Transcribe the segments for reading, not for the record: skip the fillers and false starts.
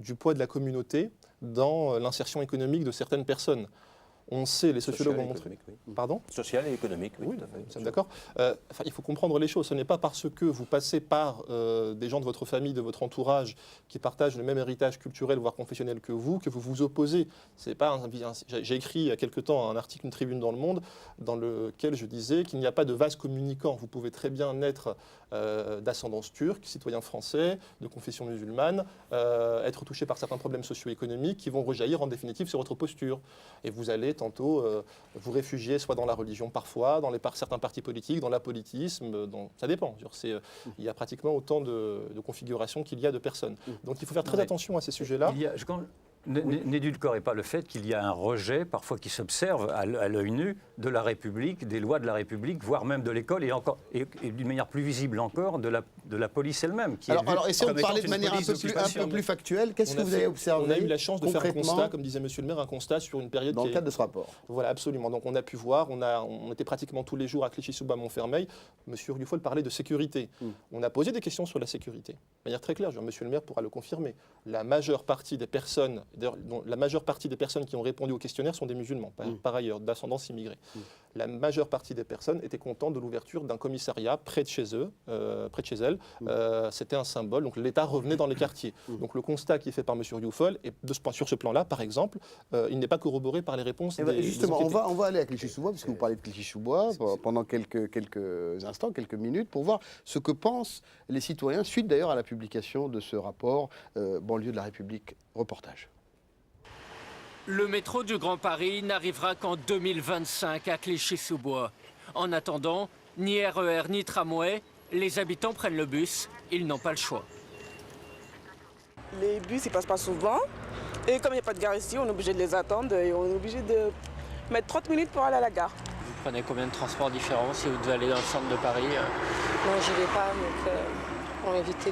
du poids de la communauté dans l'insertion économique de certaines personnes. On sait, les sociologues ont montré. Oui. Pardon ? Social et économique, oui, Oui, tout à fait. nous sommes d'accord. Il faut comprendre les choses. Ce n'est pas parce que vous passez par des gens de votre famille, de votre entourage, qui partagent le même héritage culturel, voire confessionnel que vous vous opposez. C'est pas j'ai écrit il y a quelque temps un article, une tribune dans Le Monde, dans lequel je disais qu'il n'y a pas de vase communicant. Vous pouvez très bien naître d'ascendance turque, citoyen français, de confession musulmane, être touché par certains problèmes socio-économiques qui vont rejaillir en définitive sur votre posture. Et vous allez tantôt vous réfugier soit dans la religion parfois, dans certains partis politiques, dans l'apolitisme, ça dépend. Il y a pratiquement autant de configurations qu'il y a de personnes. Donc il faut faire très attention à ces sujets-là. N'édulcorez pas le fait qu'il y a un rejet, parfois qui s'observe à l'œil nu, de la République, des lois de la République, voire même de l'école, et d'une manière plus visible encore, de la police elle-même. Alors essayons de parler de manière un peu plus factuelle. Qu'est-ce que vous avez observé? On a eu la chance de faire un constat, comme disait Monsieur le maire, un constat sur une période dans le cadre de ce rapport. Voilà, absolument. Donc on a pu voir, on était pratiquement tous les jours à Clichy-sous-Bois-Montfermeil. Monsieur Rufol parlait de sécurité. On a posé des questions sur la sécurité. De manière très claire, Monsieur le maire pourra le confirmer. La majeure partie des personnes qui ont répondu au questionnaire sont des musulmans, par ailleurs, d'ascendance immigrée. La majeure partie des personnes étaient contentes de l'ouverture d'un commissariat près de chez elles. C'était un symbole. Donc l'État revenait dans les quartiers. Donc le constat qui est fait par M. Rufol, et sur ce plan-là, par exemple, il n'est pas corroboré par les réponses justement, on va aller à Clichy-sous-Bois, puisque vous parlez de Clichy-sous-Bois, pendant quelques instants, quelques minutes, pour voir ce que pensent les citoyens, suite d'ailleurs à la publication de ce rapport Banlieue de la République, reportage. Le métro du Grand Paris n'arrivera qu'en 2025 à Clichy-sous-Bois. En attendant, ni RER ni tramway, les habitants prennent le bus, ils n'ont pas le choix. Les bus, ils passent pas souvent. Et comme il n'y a pas de gare ici, on est obligé de les attendre et on est obligé de mettre 30 minutes pour aller à la gare. Vous prenez combien de transports différents si vous devez aller dans le centre de Paris? Non, j'y vais pas, donc pour éviter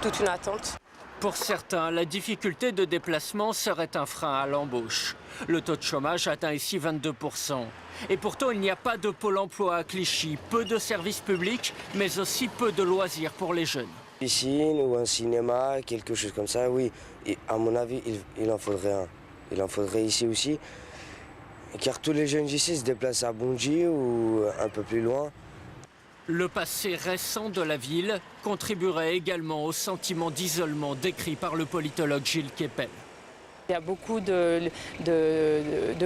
toute une attente. Pour certains, la difficulté de déplacement serait un frein à l'embauche. Le taux de chômage atteint ici 22%. Et pourtant, il n'y a pas de pôle emploi à Clichy, peu de services publics, mais aussi peu de loisirs pour les jeunes. Piscine ou un cinéma, quelque chose comme ça, oui. Et à mon avis, il en faudrait un. Il en faudrait ici aussi. Car tous les jeunes ici se déplacent à Bondy ou un peu plus loin. Le passé récent de la ville contribuerait également au sentiment d'isolement décrit par le politologue Gilles Kepel. Il y a beaucoup de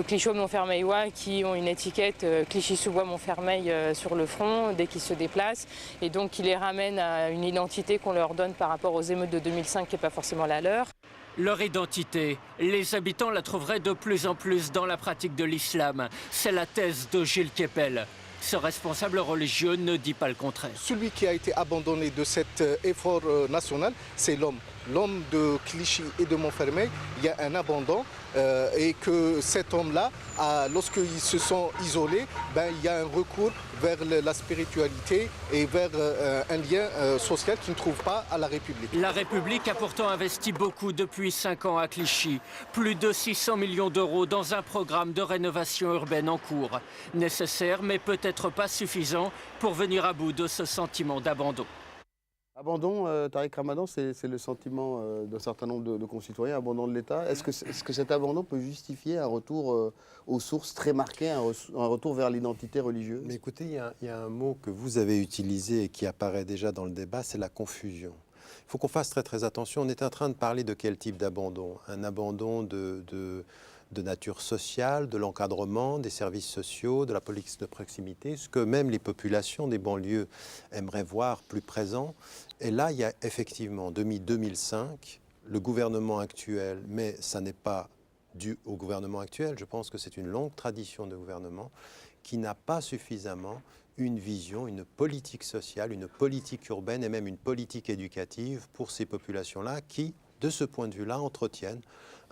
Clichy-Montfermeillois qui ont une étiquette Clichy-sous-Bois-Montfermeil sur le front dès qu'ils se déplacent et donc qui les ramènent à une identité qu'on leur donne par rapport aux émeutes de 2005 qui n'est pas forcément la leur. Leur identité, les habitants la trouveraient de plus en plus dans la pratique de l'islam. C'est la thèse de Gilles Kepel. Ce responsable religieux ne dit pas le contraire. Celui qui a été abandonné de cet effort national, c'est l'homme. L'homme de Clichy et de Montfermeil, il y a un abandon et que cet homme-là, lorsqu'ils se sont isolés, il y a un recours vers la spiritualité et vers un lien social qu'ils ne trouvent pas à la République. La République a pourtant investi beaucoup depuis 5 ans à Clichy. Plus de 600 millions d'euros dans un programme de rénovation urbaine en cours. Nécessaire, mais peut-être pas suffisant pour venir à bout de ce sentiment d'abandon. Abandon, Tariq Ramadan, c'est le sentiment d'un certain nombre de concitoyens, abandon de l'État. Est-ce que cet abandon peut justifier un retour aux sources très marqué, un retour vers l'identité religieuse? Mais écoutez, il y a un mot que vous avez utilisé et qui apparaît déjà dans le débat, c'est la confusion. Il faut qu'on fasse très très attention. On est en train de parler de quel type d'abandon? Un abandon de nature sociale, de l'encadrement, des services sociaux, de la police de proximité, ce que même les populations des banlieues aimeraient voir plus présent. Et là, il y a effectivement, depuis 2005, le gouvernement actuel, mais ça n'est pas dû au gouvernement actuel, je pense que c'est une longue tradition de gouvernement, qui n'a pas suffisamment une vision, une politique sociale, une politique urbaine et même une politique éducative pour ces populations-là qui, de ce point de vue-là, entretiennent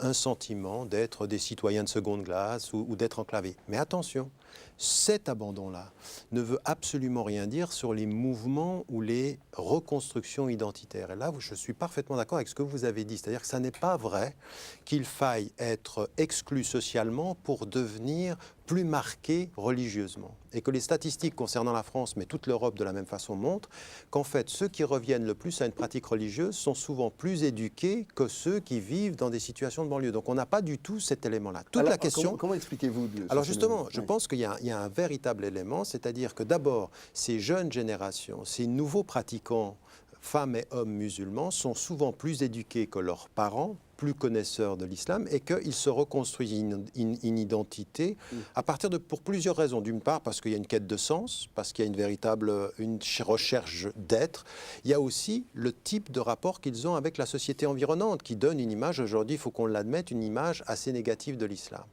un sentiment d'être des citoyens de seconde classe ou d'être enclavés. Mais attention, cet abandon-là ne veut absolument rien dire sur les mouvements ou les reconstructions identitaires. Et là, je suis parfaitement d'accord avec ce que vous avez dit. C'est-à-dire que ça n'est pas vrai qu'il faille être exclu socialement pour devenir plus marqués religieusement. Et que les statistiques concernant la France, mais toute l'Europe de la même façon, montrent qu'en fait, ceux qui reviennent le plus à une pratique religieuse sont souvent plus éduqués que ceux qui vivent dans des situations de banlieue. Donc on n'a pas du tout cet élément-là. Toute la question... Comment expliquez-vous Alors justement, je pense qu'il y a un véritable élément, c'est-à-dire que d'abord, ces jeunes générations, ces nouveaux pratiquants, femmes et hommes musulmans, sont souvent plus éduqués que leurs parents, plus connaisseurs de l'islam, et qu'ils se reconstruisent une identité à partir de, pour plusieurs raisons. D'une part, parce qu'il y a une quête de sens, parce qu'il y a une véritable recherche d'être. Il y a aussi le type de rapport qu'ils ont avec la société environnante, qui donne une image, aujourd'hui, il faut qu'on l'admette, une image assez négative de l'islam.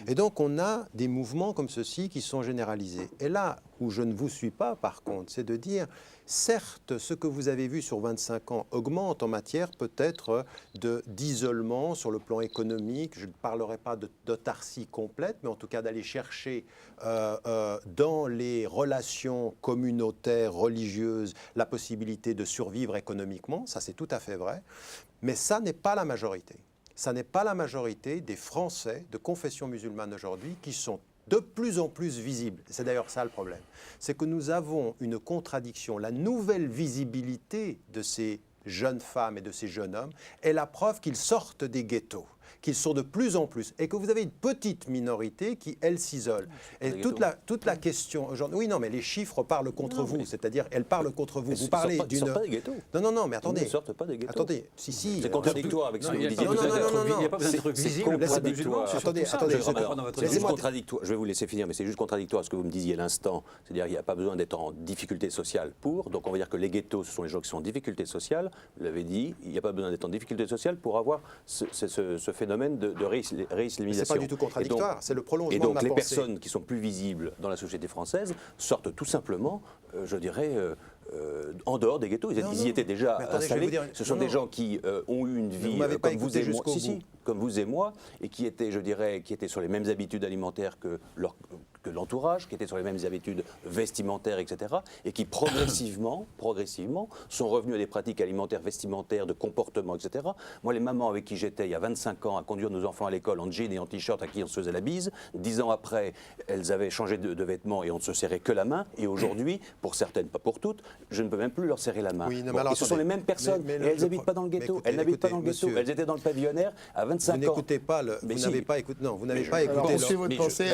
Et donc, on a des mouvements comme ceux-ci qui sont généralisés. Et là où je ne vous suis pas, par contre, c'est de dire... Certes, ce que vous avez vu sur 25 ans augmente en matière peut-être d'isolement sur le plan économique. Je ne parlerai pas d'autarcie complète, mais en tout cas d'aller chercher dans les relations communautaires, religieuses, la possibilité de survivre économiquement. Ça, c'est tout à fait vrai. Mais ça n'est pas la majorité. Ça n'est pas la majorité des Français de confession musulmane aujourd'hui qui sont de plus en plus visible. C'est d'ailleurs ça le problème. C'est que nous avons une contradiction. La nouvelle visibilité de ces jeunes femmes et de ces jeunes hommes est la preuve qu'ils sortent des ghettos, qu'ils sont de plus en plus, et que vous avez une petite minorité qui, elle, s'isole. Et toute la question aujourd'hui... Oui, non, mais les chiffres parlent contre vous, c'est-à-dire, elles parlent contre vous. Vous parlez d'une... Ils ne sortent pas des ghettos. Non, mais attendez. Ils ne sortent pas des ghettos. Attendez, si. C'est contradictoire avec ce que vous disiez. Non. Il n'y a pas besoin d'être visible. Attendez, c'est juste contradictoire. Je vais vous laisser finir, mais c'est juste contradictoire à ce que vous me disiez à l'instant. C'est-à-dire qu'il n'y a pas besoin d'être en difficulté sociale pour. Donc on va dire que les ghettos, ce sont les gens qui sont en difficulté sociale. Vous l'avez dit, il n'y a pas besoin d'être en difficulté sociale pour avoir ce phénomène de réislamisation. C'est pas du tout contradictoire, c'est le prolongement de ma pensée. Et donc les personnes qui sont plus visibles dans la société française sortent tout simplement, je dirais... en dehors des ghettos, ils y étaient déjà installés. Ce sont des gens qui ont eu une vie comme vous et moi, comme vous et moi, et qui étaient, je dirais, qui étaient sur les mêmes habitudes alimentaires que l'entourage, qui étaient sur les mêmes habitudes vestimentaires, etc., et qui progressivement, sont revenus à des pratiques alimentaires, vestimentaires, de comportement, etc. Moi, les mamans avec qui j'étais il y a 25 ans à conduire nos enfants à l'école en jean et en t-shirt, à qui on se faisait la bise, 10 ans après, elles avaient changé de vêtements et on ne se serrait que la main, et aujourd'hui, pour certaines, pas pour toutes, je ne peux même plus leur serrer la main. Oui, non, et ce sont les mêmes personnes, et elles n'habitent pas dans le ghetto. Elles n'habitent pas dans le ghetto. Elles étaient dans le pavillonnaire à 25 ans. Vous n'écoutez pas vous n'avez pas écouté. Non, vous n'avez pas écouté. Votre pensée,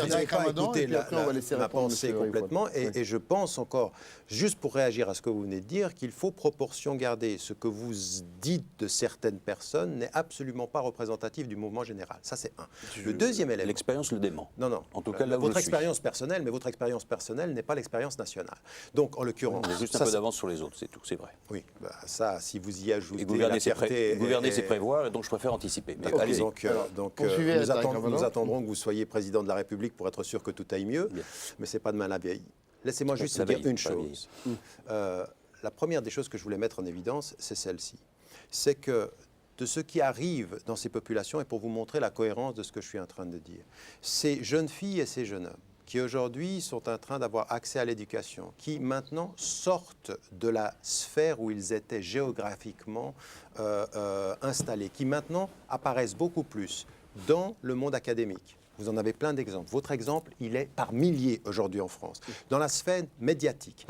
ma pensée complètement. Et je pense encore, juste pour réagir à ce que vous venez de dire, qu'il faut proportion garder. Ce que vous dites de certaines personnes n'est absolument pas représentatif du mouvement général. Ça, c'est un. Le deuxième élément. L'expérience le dément. Non. En tout cas, là, votre expérience personnelle, mais votre expérience personnelle n'est pas l'expérience nationale. Donc, en l'occurrence, on a juste un peu d'avance sur les autres, c'est tout, c'est vrai. Oui, ça, si vous y ajoutez gouverner, c'est prévoir, donc je préfère anticiper. Mais allez-y. Donc nous attendrons que vous soyez président de la République pour être sûr que tout aille mieux, mais c'est pas demain la veille. Laissez-moi juste dire une chose. La première des choses que je voulais mettre en évidence, c'est celle-ci. C'est que de ce qui arrive dans ces populations, et pour vous montrer la cohérence de ce que je suis en train de dire, ces jeunes filles et ces jeunes hommes qui aujourd'hui sont en train d'avoir accès à l'éducation, qui maintenant sortent de la sphère où ils étaient géographiquement installés, qui maintenant apparaissent beaucoup plus dans le monde académique. Vous en avez plein d'exemples. Votre exemple, il est par milliers aujourd'hui en France. Dans la sphère médiatique.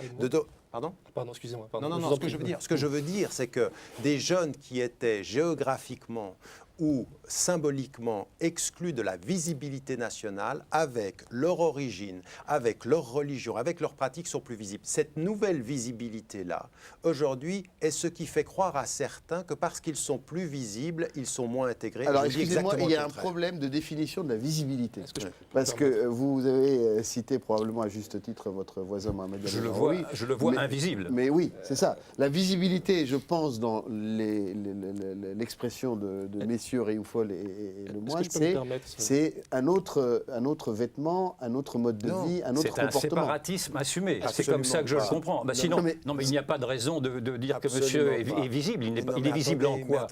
Pardon ? Pardon, excusez-moi. Non, ce que je veux dire, c'est que des jeunes qui étaient géographiquement ou symboliquement exclus de la visibilité nationale, avec leur origine, avec leur religion, avec leurs pratiques, sont plus visibles. Cette nouvelle visibilité-là, aujourd'hui, est ce qui fait croire à certains que parce qu'ils sont plus visibles, ils sont moins intégrés. Alors, excusez-moi, il y a un problème de définition de la visibilité. Parce que vous avez cité probablement à juste titre votre voisin Mohamed El Baroui. Je le vois invisible. Mais oui, c'est ça. La visibilité, je pense, dans l'expression de messieurs Rioufol et Le Moine, c'est un autre vêtement, un autre mode de vie, un autre comportement. C'est un séparatisme assumé. C'est comme ça que je le comprends. Sinon, il n'y a pas de raison de dire que monsieur est visible. Il est visible en quoi ?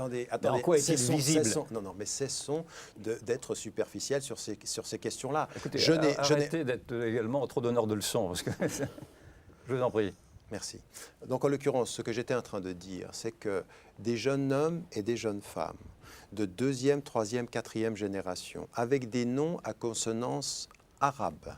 En quoi est-il visible ? Non, mais cessons d'être superficiels sur ces questions-là. Écoutez, arrêtez d'être également trop donneur de leçons, parce que je vous en prie. Merci. Donc, en l'occurrence, ce que j'étais en train de dire, c'est que des jeunes hommes et des jeunes femmes de 2e, 3e, 4e génération, avec des noms à consonance arabe,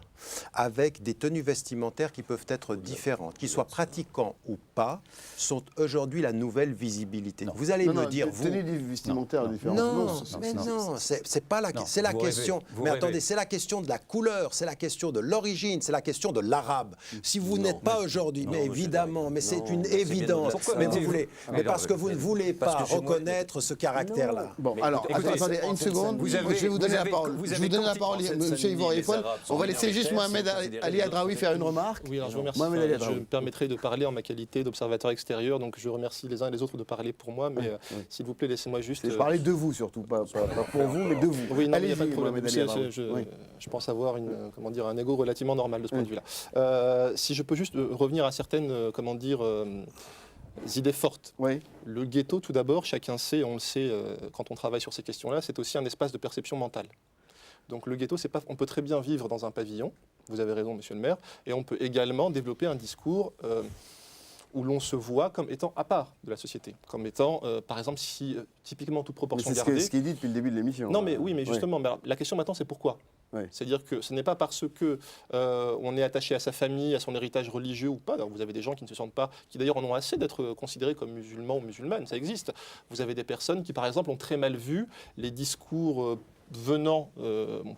avec des tenues vestimentaires qui peuvent être différentes, qu'ils soient pratiquants ou pas, sont aujourd'hui la nouvelle visibilité. Non. Vous allez me dire, vous... tenues vestimentaires différentes. Non, c'est pas la, c'est la question. Mais attendez, c'est la question de la couleur, c'est la question de l'origine, c'est la question de l'arabe. Si vous n'êtes pas aujourd'hui, mais évidemment, mais c'est une évidence. Mais vous voulez, mais parce que vous ne voulez pas reconnaître ce caractère-là. Bon, alors, attendez une seconde. Je vais vous donner la parole. Je vais vous donner la parole, monsieur Yvan Rieffol. On va laisser juste Mohamed Ali Hadraoui faire une remarque. Oui, alors je vous remercie. Je me permettrai de parler en ma qualité d'observateur extérieur, donc je remercie les uns et les autres de parler pour moi, mais s'il vous plaît, laissez-moi juste... Je parlais de vous surtout, pas pour vous, mais de vous. Oui, non, il n'y a pas de problème. Je pense avoir un ego relativement normal de ce point de vue-là. Si je peux juste revenir à certaines, idées fortes. Oui. Le ghetto, tout d'abord, chacun sait, on le sait quand on travaille sur ces questions-là, c'est aussi un espace de perception mentale. Donc le ghetto, on peut très bien vivre dans un pavillon, vous avez raison, monsieur le maire, et on peut également développer un discours où l'on se voit comme étant à part de la société, comme étant, par exemple, si typiquement toute proportion gardée... C'est ce qui est dit depuis le début de l'émission. Non, mais oui, mais justement, la question maintenant, c'est pourquoi ? Oui. C'est-à-dire que ce n'est pas parce que on est attaché à sa famille, à son héritage religieux ou pas. Alors, vous avez des gens qui ne se sentent pas, qui d'ailleurs en ont assez d'être considérés comme musulmans ou musulmanes, ça existe. Vous avez des personnes qui, par exemple, ont très mal vu les discours venant,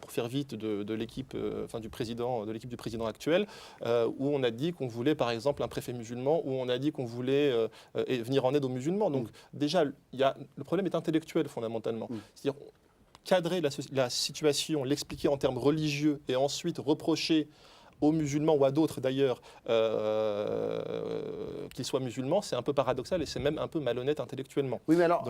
pour faire vite, de l'équipe, du président, de l'équipe du président actuel, où on a dit qu'on voulait, par exemple, un préfet musulman, où on a dit qu'on voulait venir en aide aux musulmans. Donc déjà, le problème est intellectuel fondamentalement. C'est-à-dire cadrer la situation, l'expliquer en termes religieux et ensuite reprocher aux musulmans ou à d'autres d'ailleurs qu'ils soient musulmans, c'est un peu paradoxal et c'est même un peu malhonnête intellectuellement. Oui, mais alors,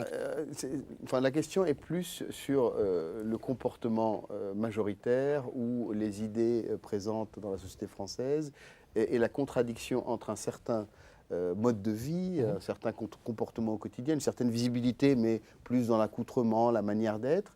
la question est plus sur le comportement majoritaire ou les idées présentes dans la société française et la contradiction entre un certain mode de vie, un certain comportement au quotidien, une certaine visibilité, mais plus dans l'accoutrement, la manière d'être,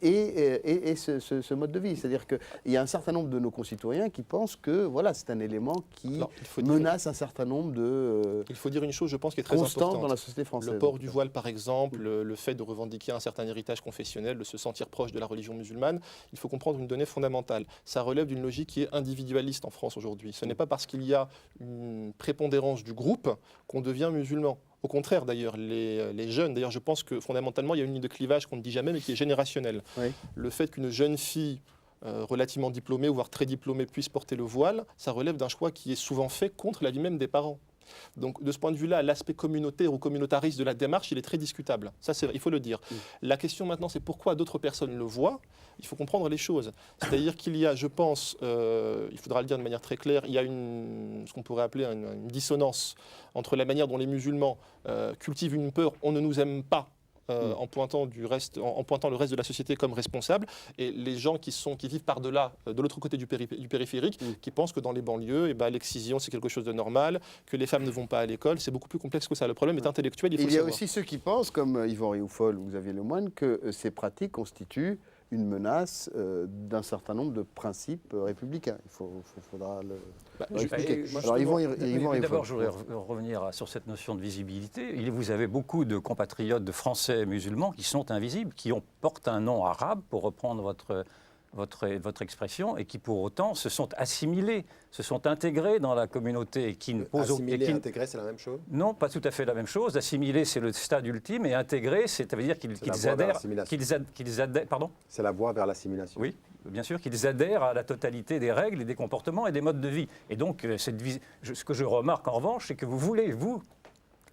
et ce mode de vie. C'est-à-dire qu'il y a un certain nombre de nos concitoyens qui pensent que voilà, c'est un élément qui menace un certain nombre de il faut dire une chose, je pense, qui est très importante dans la société française. Le port du voile, par exemple, le fait de revendiquer un certain héritage confessionnel, de se sentir proche de la religion musulmane, il faut comprendre une donnée fondamentale. Ça relève d'une logique qui est individualiste en France aujourd'hui. Ce n'est pas parce qu'il y a une prépondérance du groupe qu'on devient musulman. Au contraire, d'ailleurs, les jeunes, d'ailleurs, je pense que fondamentalement, il y a une ligne de clivage qu'on ne dit jamais, mais qui est générationnelle. Oui. Le fait qu'une jeune fille relativement diplômée, voire très diplômée, puisse porter le voile, ça relève d'un choix qui est souvent fait contre l'avis même des parents. Donc, de ce point de vue-là, l'aspect communautaire ou communautariste de la démarche, il est très discutable. Ça, il faut le dire. La question maintenant, c'est pourquoi d'autres personnes le voient. Il faut comprendre les choses. C'est-à-dire qu'il y a, je pense, il faudra le dire de manière très claire, il y a ce qu'on pourrait appeler une dissonance entre la manière dont les musulmans cultivent une peur, on ne nous aime pas, en pointant le reste de la société comme responsable, et les gens qui vivent par-delà, de l'autre côté du périphérique, qui pensent que dans les banlieues, l'excision c'est quelque chose de normal, que les femmes ne vont pas à l'école, c'est beaucoup plus complexe que ça. Le problème est intellectuel, il faut le savoir. Il y a aussi ceux qui pensent, comme Yvan Rieffol ou Xavier Lemoine, que ces pratiques constituent une menace d'un certain nombre de principes républicains. Il faudra expliquer. D'abord, je voudrais revenir sur cette notion de visibilité. Vous avez beaucoup de compatriotes de Français musulmans qui sont invisibles, qui portent un nom arabe, pour reprendre votre expression, et qui pour autant se sont assimilés, se sont intégrés dans la communauté. Et qui ne posent Assimiler et intégrer, c'est la même chose ? Non, pas tout à fait la même chose. Assimiler, c'est le stade ultime, et intégrer, ça veut dire qu'ils adhèrent... Pardon ? C'est la voie vers l'assimilation. Oui, bien sûr, qu'ils adhèrent à la totalité des règles et des comportements et des modes de vie. Et donc, ce que je remarque en revanche, c'est que vous voulez,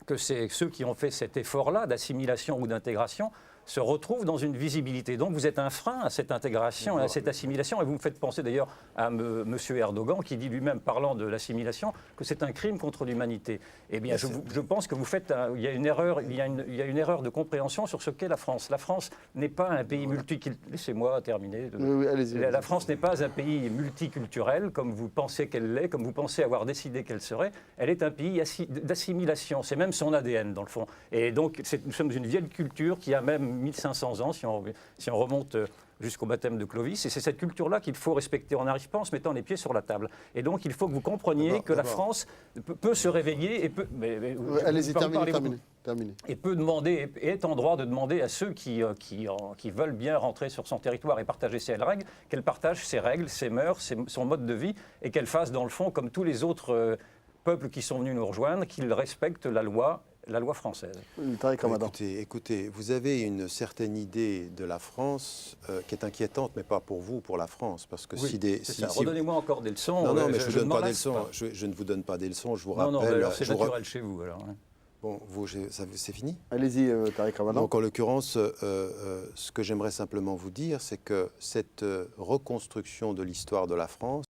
que ceux qui ont fait cet effort-là d'assimilation ou d'intégration se retrouvent dans une visibilité. Donc vous êtes un frein à cette intégration et à cette assimilation. Et vous me faites penser d'ailleurs à M. Erdogan, qui dit lui-même, parlant de l'assimilation, que c'est un crime contre l'humanité. Eh bien, je pense que il y a une erreur de compréhension sur ce qu'est la France. La France n'est pas un pays multiculturel. Laissez-moi terminer. Oui, allez-y. La France n'est pas un pays multiculturel, comme vous pensez qu'elle l'est, comme vous pensez avoir décidé qu'elle serait. Elle est un pays d'assimilation. C'est même son ADN, dans le fond. Et donc, nous sommes une vieille culture qui a même 1500 ans, si on remonte jusqu'au baptême de Clovis. Et c'est cette culture-là qu'il faut respecter. On n'arrive pas en se mettant les pieds sur la table. Et donc, il faut que vous compreniez que la France peut se réveiller et peut... Allez-y, terminez. Et peut demander, et est en droit de demander à ceux qui veulent bien rentrer sur son territoire et partager ses règles, qu'elle partage ses règles, ses mœurs, son mode de vie, et qu'elle fasse, dans le fond, comme tous les autres peuples qui sont venus nous rejoindre, qu'ils respectent la loi française. Écoutez, vous avez une certaine idée de la France qui est inquiétante, mais pas pour vous, pour la France. Parce que redonnez-moi encore des leçons. Non, mais je ne vous donne pas des leçons. Je ne vous donne pas des leçons, je vous rappelle. Non, alors c'est naturel chez vous, alors. Bon, c'est fini ? Allez-y, Tariq Ramadan. Donc, en l'occurrence, ce que j'aimerais simplement vous dire, c'est que cette reconstruction de l'histoire de la France,